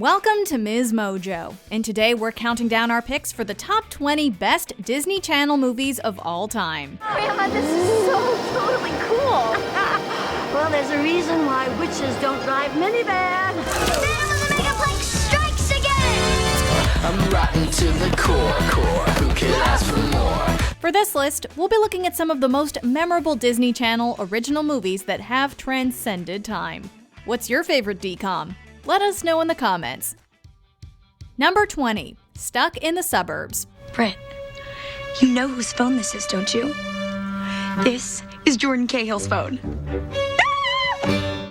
Welcome to MsMojo, and today we're counting down our picks for the top 20 best Disney Channel movies of all time. Grandma, this is so totally cool. Well, there's a reason why witches don't drive minivans. Animal Megaplex strikes again! I'm rotten to the core. Who could ask for more? For this list, we'll be looking at some of the most memorable Disney Channel original movies that have transcended time. What's your favorite DCOM? Let us know in the comments. Number 20, Stuck in the Suburbs. Britt, you know whose phone this is, don't you? This is Jordan Cahill's phone.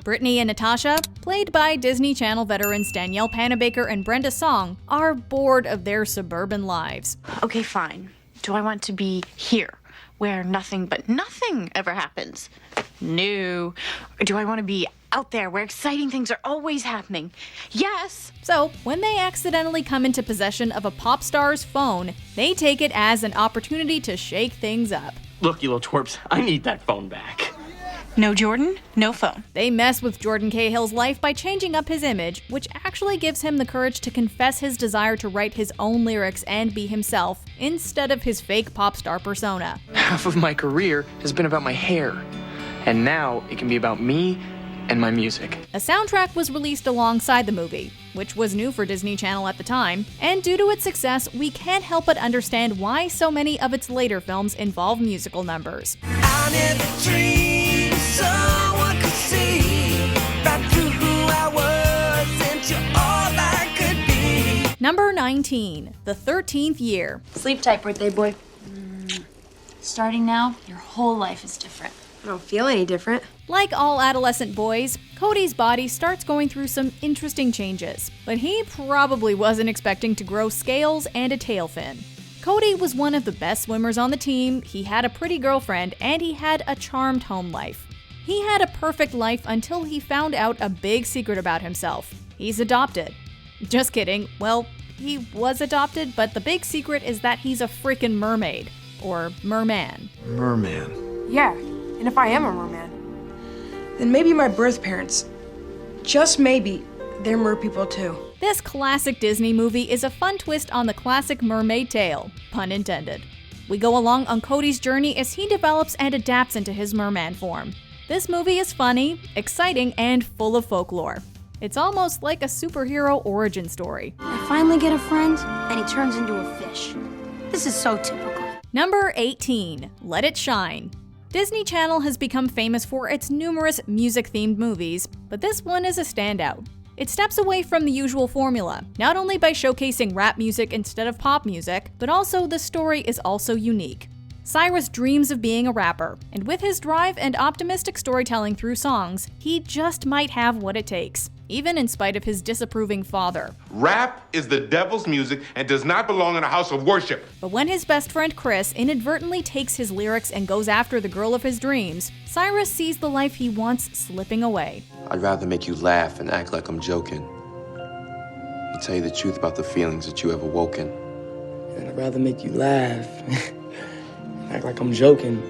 Brittany and Natasha, played by Disney Channel veterans Danielle Panabaker and Brenda Song, are bored of their suburban lives. Okay, fine. Do I want to be here, where nothing but nothing ever happens? No. Or do I want to be out there, where exciting things are always happening? Yes. So, when they accidentally come into possession of a pop star's phone, they take it as an opportunity to shake things up. Look, you little twerps, I need that phone back. No Jordan, no phone. They mess with Jordan Cahill's life by changing up his image, which actually gives him the courage to confess his desire to write his own lyrics and be himself, instead of his fake pop star persona. Half of my career has been about my hair, and now it can be about me and my music. A soundtrack was released alongside the movie, which was new for Disney Channel at the time, and due to its success, we can't help but understand why so many of its later films involve musical numbers. I never dreamed someone could see right through who I was into all I could be. Number 19, The 13th Year. Sleep tight, birthday boy. Starting now, your whole life is different. I don't feel any different. Like all adolescent boys, Cody's body starts going through some interesting changes, but he probably wasn't expecting to grow scales and a tail fin. Cody was one of the best swimmers on the team, he had a pretty girlfriend, and he had a charmed home life. He had a perfect life until he found out a big secret about himself. He's adopted. Just kidding, well, he was adopted, but the big secret is that he's a freaking mermaid. Or merman. Merman. Yeah, and if I am a merman, then maybe my birth parents, just maybe, they're mer people too. This classic Disney movie is a fun twist on the classic mermaid tale, pun intended. We go along on Cody's journey as he develops and adapts into his merman form. This movie is funny, exciting, and full of folklore. It's almost like a superhero origin story. I finally get a friend, and he turns into a fish. This is so typical. Number 18, Let It Shine. Disney Channel has become famous for its numerous music-themed movies, but this one is a standout. It steps away from the usual formula, not only by showcasing rap music instead of pop music, but also the story is also unique. Cyrus dreams of being a rapper, and with his drive and optimistic storytelling through songs, he just might have what it takes, even in spite of his disapproving father. Rap is the devil's music and does not belong in a house of worship. But when his best friend Chris inadvertently takes his lyrics and goes after the girl of his dreams, Cyrus sees the life he wants slipping away. I'd rather make you laugh and act like I'm joking. And tell you the truth about the feelings that you have awoken. And I'd rather make you laugh and act like I'm joking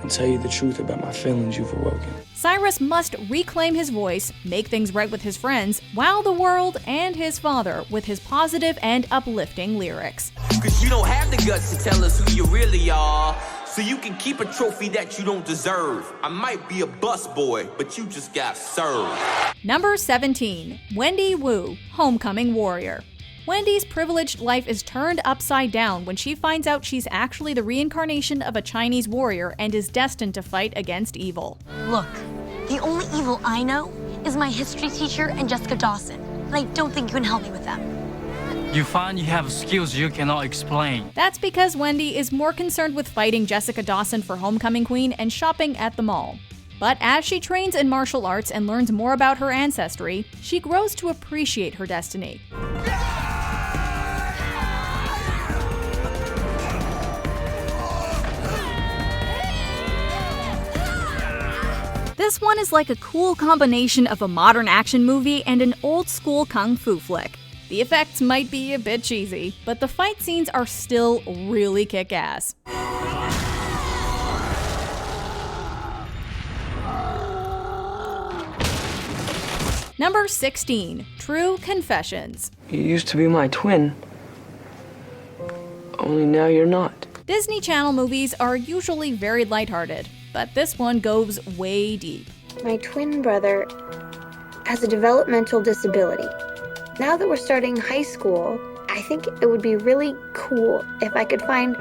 and tell you the truth about my feelings you've awoken. Cyrus must reclaim his voice, make things right with his friends, wow the world and his father with his positive and uplifting lyrics. Cause you don't have the guts to tell us who you really are. So you can keep a trophy that you don't deserve. I might be a busboy, but you just got served. Number 17, Wendy Wu, Homecoming Warrior. Wendy's privileged life is turned upside down when she finds out she's actually the reincarnation of a Chinese warrior and is destined to fight against evil. Look, the only evil I know is my history teacher and Jessica Dawson, and I don't think you can help me with them. You find you have skills you cannot explain. That's because Wendy is more concerned with fighting Jessica Dawson for Homecoming Queen and shopping at the mall. But as she trains in martial arts and learns more about her ancestry, she grows to appreciate her destiny. This one is like a cool combination of a modern action movie and an old-school kung fu flick. The effects might be a bit cheesy, but the fight scenes are still really kick-ass. Number 16, Tru Confessions. You used to be my twin. Only now you're not. Disney Channel movies are usually very lighthearted, but this one goes way deep. My twin brother has a developmental disability. Now that we're starting high school, I think it would be really cool if I could find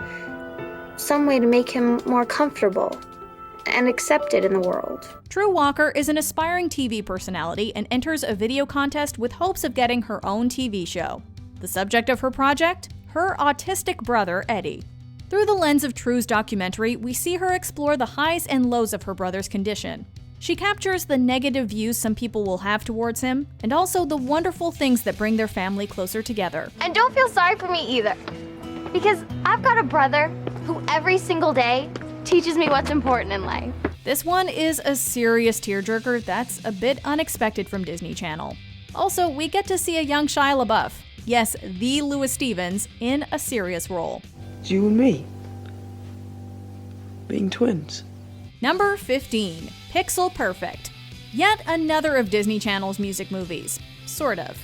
some way to make him more comfortable and accepted in the world. Tru Walker is an aspiring TV personality and enters a video contest with hopes of getting her own TV show. The subject of her project? Her autistic brother, Eddie. Through the lens of Tru's documentary, we see her explore the highs and lows of her brother's condition. She captures the negative views some people will have towards him, and also the wonderful things that bring their family closer together. And don't feel sorry for me either, because I've got a brother who every single day teaches me what's important in life. This one is a serious tearjerker that's a bit unexpected from Disney Channel. Also, we get to see a young Shia LaBeouf, yes, the Louis Stevens, in a serious role. It's you and me. Being twins. Number 15, Pixel Perfect. Yet another of Disney Channel's music movies. Sort of.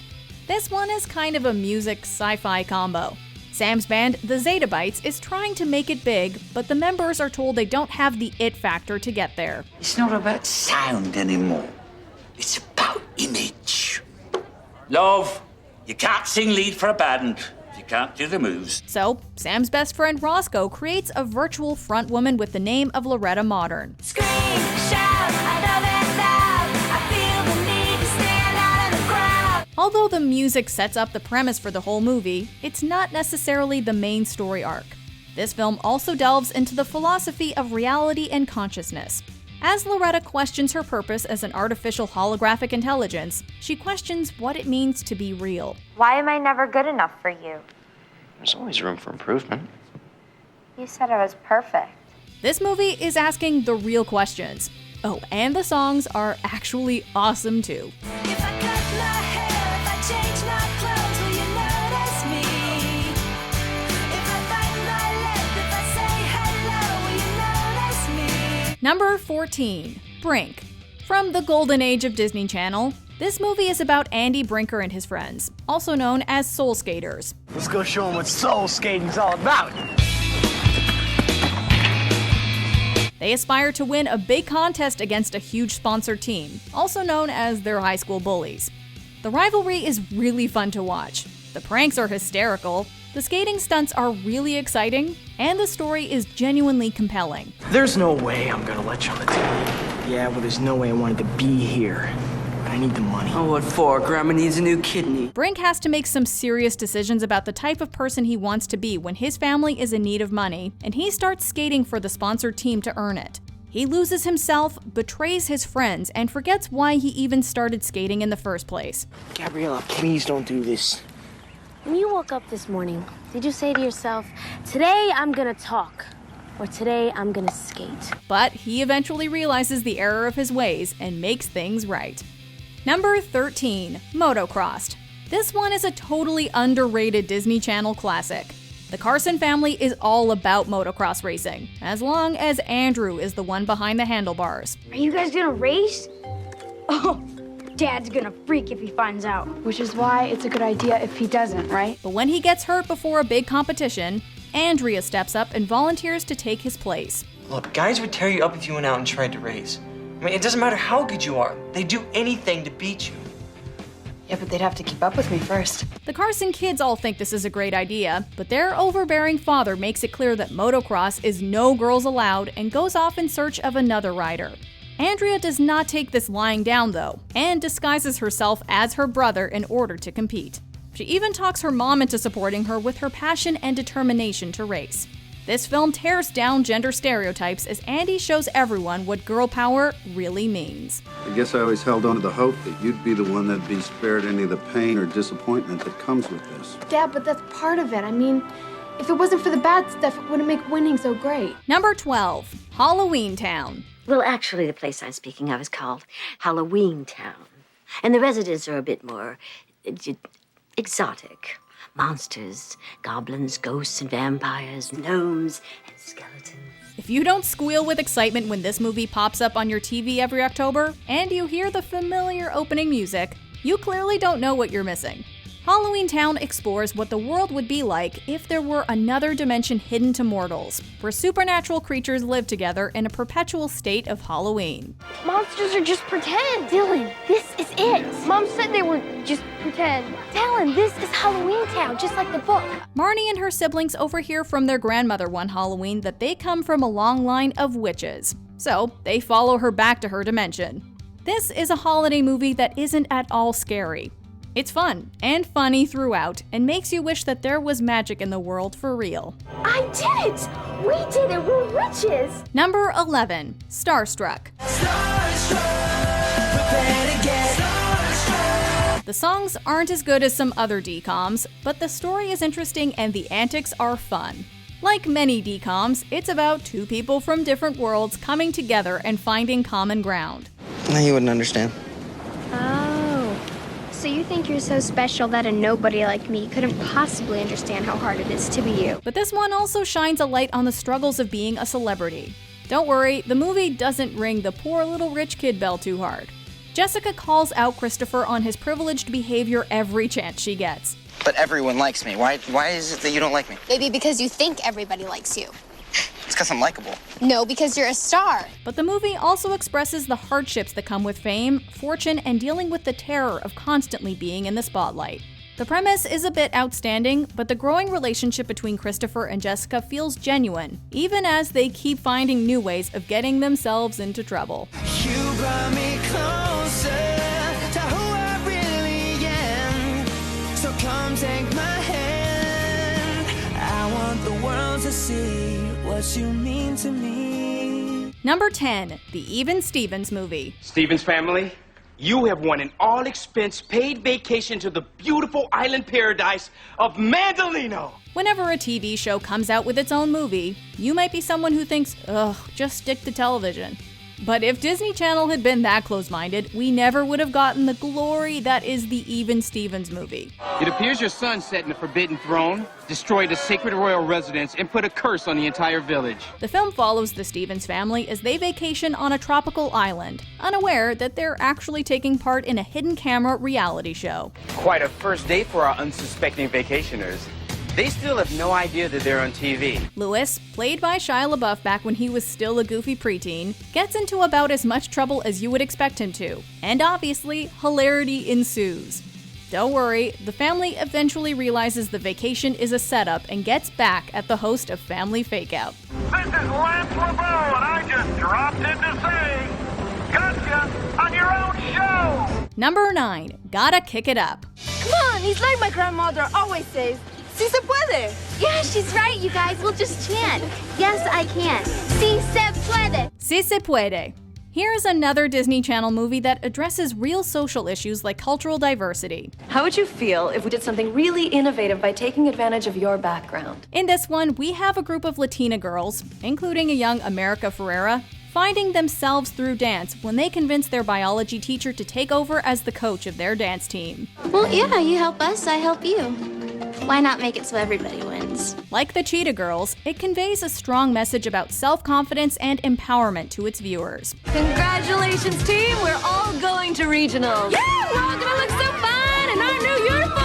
This one is kind of a music sci-fi combo. Sam's band, the Zettabytes, is trying to make it big, but the members are told they don't have the it factor to get there. It's not about sound anymore. It's about image. Love, you can't sing lead for a band if you can't do the moves. So, Sam's best friend Roscoe creates a virtual frontwoman with the name of Loretta Modern. Scream, shout, I love it loud. I feel the need to stand out of the crowd. Although the music sets up the premise for the whole movie, it's not necessarily the main story arc. This film also delves into the philosophy of reality and consciousness. As Loretta questions her purpose as an artificial holographic intelligence, she questions what it means to be real. Why am I never good enough for you? There's always room for improvement. You said I was perfect. This movie is asking the real questions. Oh, and the songs are actually awesome too. If I cut my hair, if I change my clothes, will you notice me? If I bite my lip, if I say hello, will you notice me? Number 14, Brink. From the golden age of Disney Channel, this movie is about Andy Brinker and his friends, also known as Soul Skaters. Let's go show them what soul skating's all about. They aspire to win a big contest against a huge sponsored team, also known as their high school bullies. The rivalry is really fun to watch. The pranks are hysterical, the skating stunts are really exciting, and the story is genuinely compelling. There's no way I'm gonna let you on the team. Yeah, well, there's no way I wanted to be here. But I need the money. Oh, what for? Grandma needs a new kidney. Brink has to make some serious decisions about the type of person he wants to be when his family is in need of money, and he starts skating for the sponsored team to earn it. He loses himself, betrays his friends, and forgets why he even started skating in the first place. Gabriella, please don't do this. When you woke up this morning, did you say to yourself, today I'm gonna talk, or today I'm gonna skate? But he eventually realizes the error of his ways and makes things right. Number 13, Motocrossed. This one is a totally underrated Disney Channel classic. The Carson family is all about motocross racing, as long as Andrew is the one behind the handlebars. Are you guys gonna race? Oh, Dad's gonna freak if he finds out. Which is why it's a good idea if he doesn't, right? But when he gets hurt before a big competition, Andrea steps up and volunteers to take his place. Look, guys would tear you up if you went out and tried to race. I mean, it doesn't matter how good you are. They'd do anything to beat you. Yeah, but they'd have to keep up with me first. The Carson kids all think this is a great idea, but their overbearing father makes it clear that motocross is no girls allowed and goes off in search of another rider. Andrea does not take this lying down though, and disguises herself as her brother in order to compete. She even talks her mom into supporting her with her passion and determination to race. This film tears down gender stereotypes as Andy shows everyone what girl power really means. I guess I always held on to the hope that you'd be the one that'd be spared any of the pain or disappointment that comes with this. Dad, but that's part of it. I mean, if it wasn't for the bad stuff, it wouldn't make winning so great. Number 12, Halloween Town. Well, actually, the place I'm speaking of is called Halloween Town. And the residents are a bit more exotic. Monsters, goblins, ghosts, and vampires, gnomes, and skeletons. If you don't squeal with excitement when this movie pops up on your TV every October, and you hear the familiar opening music, You clearly don't know what you're missing. Halloween Town explores what the world would be like if there were another dimension hidden to mortals, where supernatural creatures live together in a perpetual state of Halloween. Monsters are just pretend. Dylan, this is it. Mom said they were just pretend. Dylan, this is Halloween Town, just like the book. Marnie and her siblings overhear from their grandmother one Halloween that they come from a long line of witches. So they follow her back to her dimension. This is a holiday movie that isn't at all scary. It's fun and funny throughout and makes you wish that there was magic in the world for real. I did it! We did it! We're witches! Number 11, StarStruck. The songs aren't as good as some other DComs, but the story is interesting and the antics are fun. Like many DComs, it's about two people from different worlds coming together and finding common ground. You wouldn't understand. So you think you're so special that a nobody like me couldn't possibly understand how hard it is to be you. But this one also shines a light on the struggles of being a celebrity. Don't worry, the movie doesn't ring the poor little rich kid bell too hard. Jessica calls out Christopher on his privileged behavior every chance she gets. But everyone likes me. Why is it that you don't like me? Maybe because you think everybody likes you. It's because I'm likable. No, because you're a star. But the movie also expresses the hardships that come with fame, fortune, and dealing with the terror of constantly being in the spotlight. The premise is a bit outstanding, but the growing relationship between Christopher and Jessica feels genuine, even as they keep finding new ways of getting themselves into trouble. You brought me closer to who I really am. So come take my hand. I want the world to see what you mean to me. Number 10, the Even Stevens movie. Stevens family, you have won an all-expense paid vacation to the beautiful island paradise of Mandalino. Whenever a TV show comes out with its own movie, you might be someone who thinks, ugh, just stick to television. But if Disney Channel had been that close-minded, we never would have gotten the glory that is the Even Stevens movie. It appears your son sat in the Forbidden Throne, destroyed a sacred royal residence, and put a curse on the entire village. The film follows the Stevens family as they vacation on a tropical island, unaware that they're actually taking part in a hidden camera reality show. Quite a first date for our unsuspecting vacationers. They still have no idea that they're on TV. Lewis, played by Shia LaBeouf back when he was still a goofy preteen, gets into about as much trouble as you would expect him to, and obviously, hilarity ensues. Don't worry, the family eventually realizes the vacation is a setup and gets back at the host of Family Fakeout. This is Lance LeBeau, and I just dropped in to say, gotcha on your own show! Number 9, Gotta Kick It Up. Come on, he's like my grandmother always says. Si se puede. Yeah, she's right, you guys. We'll just chant. Yes, I can. Si se puede. Si se puede. Here's another Disney Channel movie that addresses real social issues like cultural diversity. How would you feel if we did something really innovative by taking advantage of your background? In this one, we have a group of Latina girls, including a young America Ferrera, finding themselves through dance when they convince their biology teacher to take over as the coach of their dance team. Well, yeah, you help us, I help you. Why not make it so everybody wins? Like the Cheetah Girls, it conveys a strong message about self-confidence and empowerment to its viewers. Congratulations, team! We're all going to regionals. Yeah, we're all gonna look so fine in our new uniforms!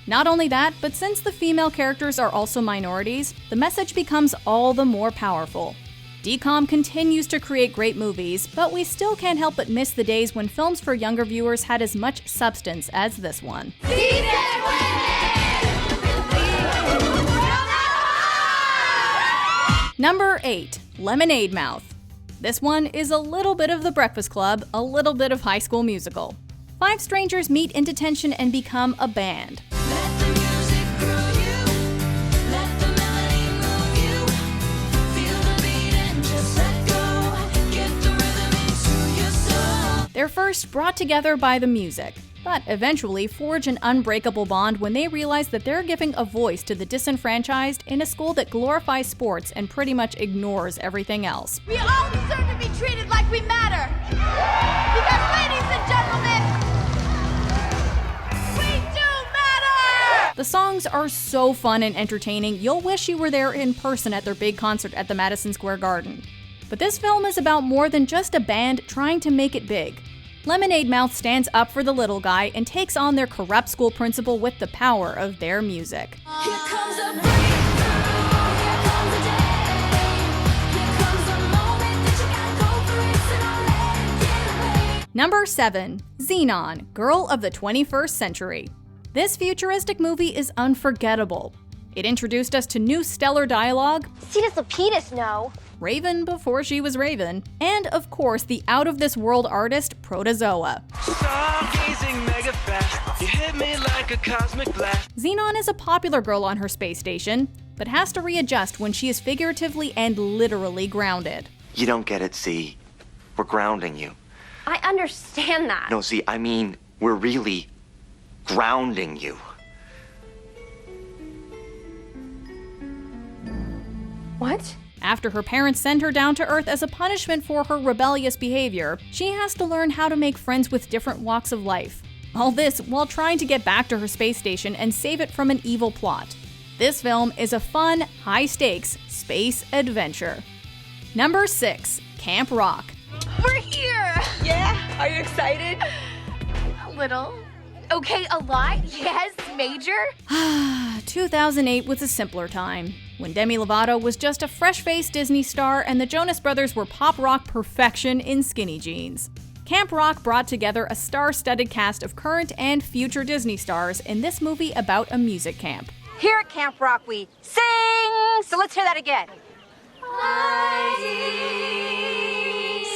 Not only that, but since the female characters are also minorities, the message becomes all the more powerful. DCOM continues to create great movies, but we still can't help but miss the days when films for younger viewers had as much substance as this one. Number 8, Lemonade Mouth. This one is a little bit of The Breakfast Club, a little bit of High School Musical. 5 strangers meet in detention and become a band. They're first brought together by the music, but eventually forge an unbreakable bond when they realize that they're giving a voice to the disenfranchised in a school that glorifies sports and pretty much ignores everything else. We all deserve to be treated like we matter. Because, ladies and gentlemen, we do matter! The songs are so fun and entertaining, you'll wish you were there in person at their big concert at the Madison Square Garden. But this film is about more than just a band trying to make it big. Lemonade Mouth stands up for the little guy and takes on their corrupt school principal with the power of their music. Here comes a breakthrough. Here comes a day. Here comes a moment that you gotta go through it, so don't let it get away. Number 7. Zenon, Girl of the 21st Century. This futuristic movie is unforgettable. It introduced us to new stellar dialogue, Cetus Lapidus, no. Raven before she was Raven, and of course the out-of-this-world artist Protozoa. Stargazing mega fast, you hit me like a cosmic blast. Zenon is a popular girl on her space station, but has to readjust when she is figuratively and literally grounded. You don't get it, Z. We're grounding you. I understand that. No, Z, I mean, we're really grounding you. What? After her parents send her down to Earth as a punishment for her rebellious behavior, she has to learn how to make friends with different walks of life. All this while trying to get back to her space station and save it from an evil plot. This film is a fun, high-stakes space adventure. Number 6. Camp Rock. We're here! Yeah? Are you excited? A little. Okay, a lot? Yes, major? 2008 was a simpler time, when Demi Lovato was just a fresh-faced Disney star and the Jonas Brothers were pop rock perfection in skinny jeans. Camp Rock brought together a star-studded cast of current and future Disney stars in this movie about a music camp. Here at Camp Rock, we sing! So let's hear that again.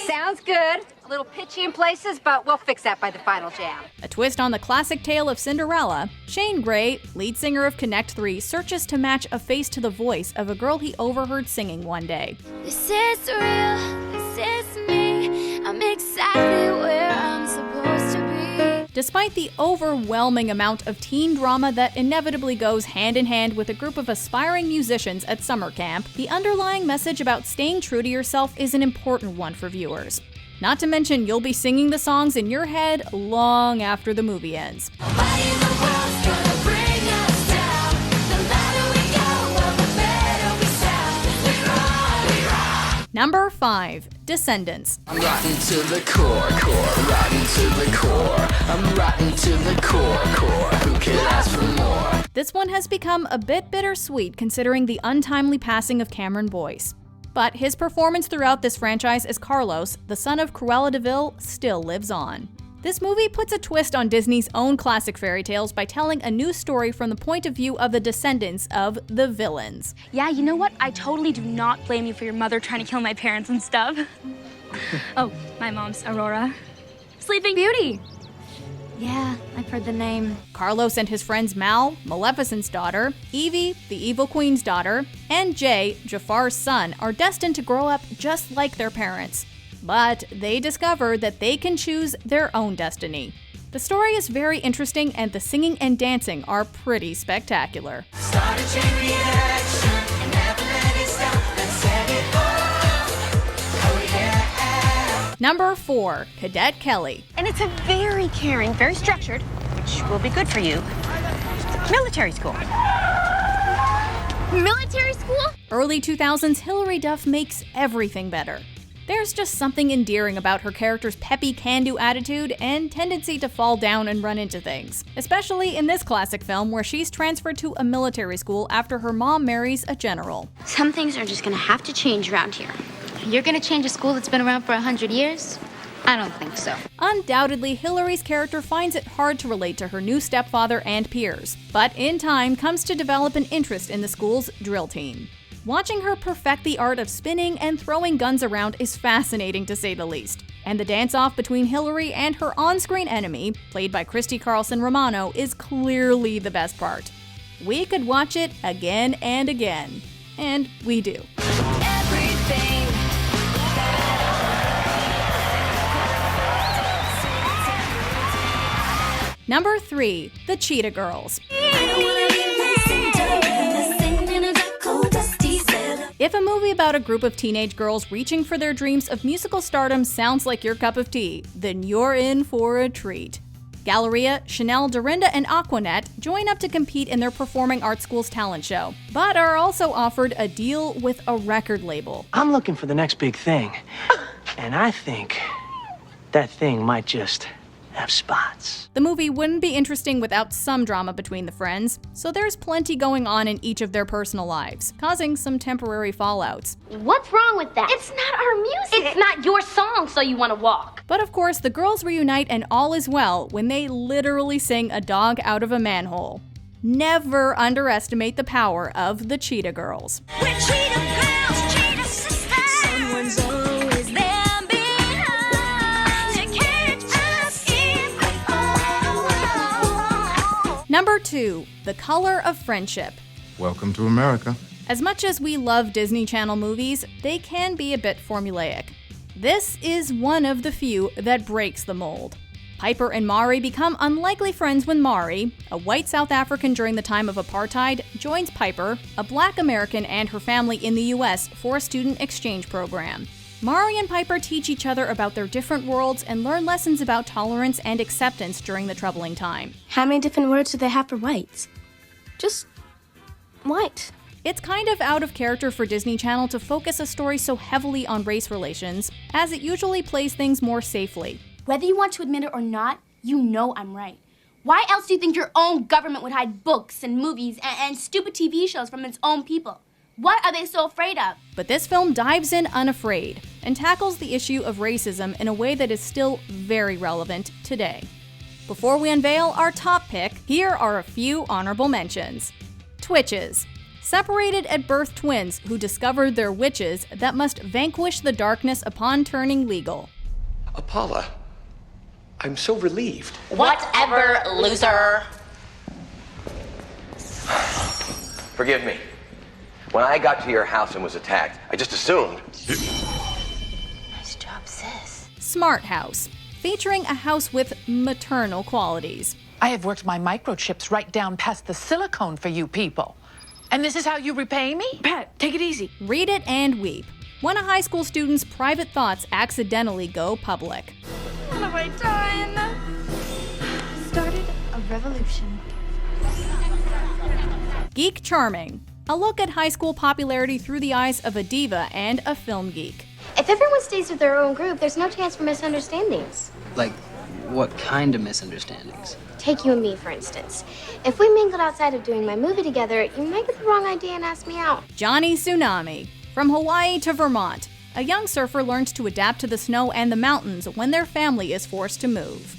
Sounds good. A little pitchy in places, but we'll fix that by the final jam. A twist on the classic tale of Cinderella, Shane Gray, lead singer of Connect 3, searches to match a face to the voice of a girl he overheard singing one day. This is real, this is me. I'm exactly where I'm supposed to be. Despite the overwhelming amount of teen drama that inevitably goes hand in hand with a group of aspiring musicians at summer camp, the underlying message about staying true to yourself is an important one for viewers. Not to mention, you'll be singing the songs in your head long after the movie ends. Number 5. Descendants. I'm rotten to the core, rotten to the core. I'm rotten to the core. Who could ask for more? This one has become a bit bittersweet considering the untimely passing of Cameron Boyce. But his performance throughout this franchise as Carlos, the son of Cruella de Vil, still lives on. This movie puts a twist on Disney's own classic fairy tales by telling a new story from the point of view of the descendants of the villains. Yeah, you know what? I totally do not blame you for your mother trying to kill my parents and stuff. Oh, my mom's Aurora. Sleeping Beauty. Yeah, I've heard the name. Carlos and his friends Mal, Maleficent's daughter, Evie, the Evil Queen's daughter, and Jay, Jafar's son, are destined to grow up just like their parents. But they discover that they can choose their own destiny. The story is very interesting and the singing and dancing are pretty spectacular. Start a chain reaction and never let it stop. Let's set it off. Oh yeah. Number 4. Cadet Kelly. And it's a very caring, very structured, which will be good for you, military school. Military school? Early 2000s Hilary Duff makes everything better. There's just something endearing about her character's peppy can-do attitude and tendency to fall down and run into things, especially in this classic film where she's transferred to a military school after her mom marries a general. Some things are just gonna have to change around here. You're gonna change a school that's been around for 100 years? I don't think so. Undoubtedly, Hilary's character finds it hard to relate to her new stepfather and peers, but in time comes to develop an interest in the school's drill team. Watching her perfect the art of spinning and throwing guns around is fascinating to say the least. And the dance-off between Hilary and her on-screen enemy, played by Christy Carlson Romano, is clearly the best part. We could watch it again and again. And we do. Everything. Number 3. The Cheetah Girls. If a movie about a group of teenage girls reaching for their dreams of musical stardom sounds like your cup of tea, then you're in for a treat. Galleria, Chanel, Dorinda, and Aquanet join up to compete in their Performing Arts School's talent show, but are also offered a deal with a record label. I'm looking for the next big thing, and I think that thing might just have spots. The movie wouldn't be interesting without some drama between the friends, so there's plenty going on in each of their personal lives, causing some temporary fallouts. What's wrong with that? It's not our music. It's not your song, so you want to walk. But of course, the girls reunite and all is well when they literally sing a dog out of a manhole. Never underestimate the power of the Cheetah Girls. We're Cheetah Girls, Cheetah Sisters. Someone's always there behind to catch us if we fall. Number 2, The Color of Friendship. Welcome to America. As much as we love Disney Channel movies, they can be a bit formulaic. This is one of the few that breaks the mold. Piper and Mari become unlikely friends when Mari, a white South African during the time of apartheid, joins Piper, a black American, and her family in the US for a student exchange program. Mari and Piper teach each other about their different worlds and learn lessons about tolerance and acceptance during the troubling time. How many different words do they have for whites? Just white. It's kind of out of character for Disney Channel to focus a story so heavily on race relations, as it usually plays things more safely. Whether you want to admit it or not, you know I'm right. Why else do you think your own government would hide books and movies and stupid TV shows from its own people? What are they so afraid of? But this film dives in unafraid and tackles the issue of racism in a way that is still very relevant today. Before we unveil our top pick, here are a few honorable mentions. Twitches. Separated at birth twins who discovered their witches that must vanquish the darkness upon turning legal. Apollo, I'm so relieved. Whatever, loser. Forgive me. When I got to your house and was attacked, I just assumed. Nice job, sis. Smart House, featuring a house with maternal qualities. I have worked my microchips right down past the silicone for you people. And this is how you repay me? Pat, take it easy. Read it and weep, when a high school student's private thoughts accidentally go public. What have I done? Started a revolution. Geek Charming, a look at high school popularity through the eyes of a diva and a film geek. If everyone stays with their own group, there's no chance for misunderstandings. Like, what kind of misunderstandings? Take you and me, for instance. If we mingled outside of doing my movie together, you might get the wrong idea and ask me out. Johnny Tsunami, from Hawaii to Vermont, a young surfer learns to adapt to the snow and the mountains when their family is forced to move.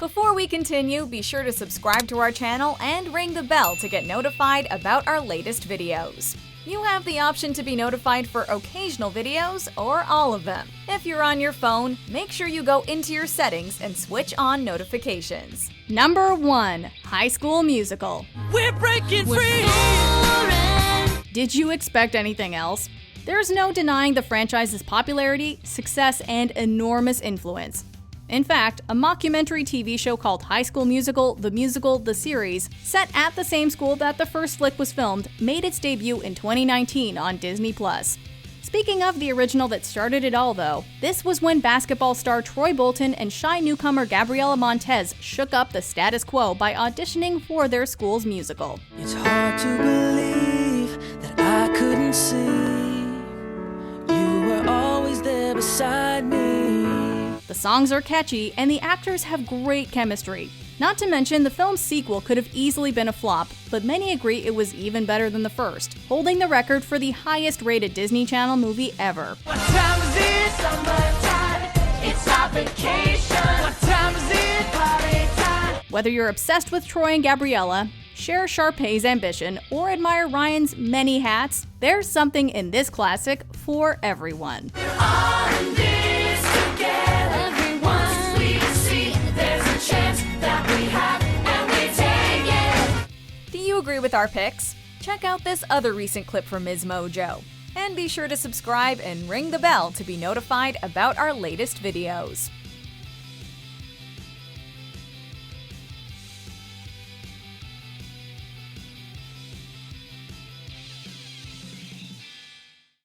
Before we continue, be sure to subscribe to our channel and ring the bell to get notified about our latest videos. You have the option to be notified for occasional videos or all of them. If you're on your phone, make sure you go into your settings and switch on notifications. Number 1, High School Musical. We're breaking free. Did you expect anything else? There's no denying the franchise's popularity, success, and enormous influence. In fact, a mockumentary TV show called High School Musical, the series, set at the same school that the first flick was filmed, made its debut in 2019 on Disney+. Speaking of the original that started it all though, this was when basketball star Troy Bolton and shy newcomer Gabriela Montez shook up the status quo by auditioning for their school's musical. It's hard to believe that I couldn't see. You were always there beside me. The songs are catchy, and the actors have great chemistry. Not to mention, the film's sequel could have easily been a flop, but many agree it was even better than the first, holding the record for the highest-rated Disney Channel movie ever. What time is it? Summertime. It's our vacation. What time is it? Party time. Whether you're obsessed with Troy and Gabriella, share Sharpay's ambition, or admire Ryan's many hats, there's something in this classic for everyone. On this together. Do you agree with our picks? Check out this other recent clip from MsMojo. And be sure to subscribe and ring the bell to be notified about our latest videos.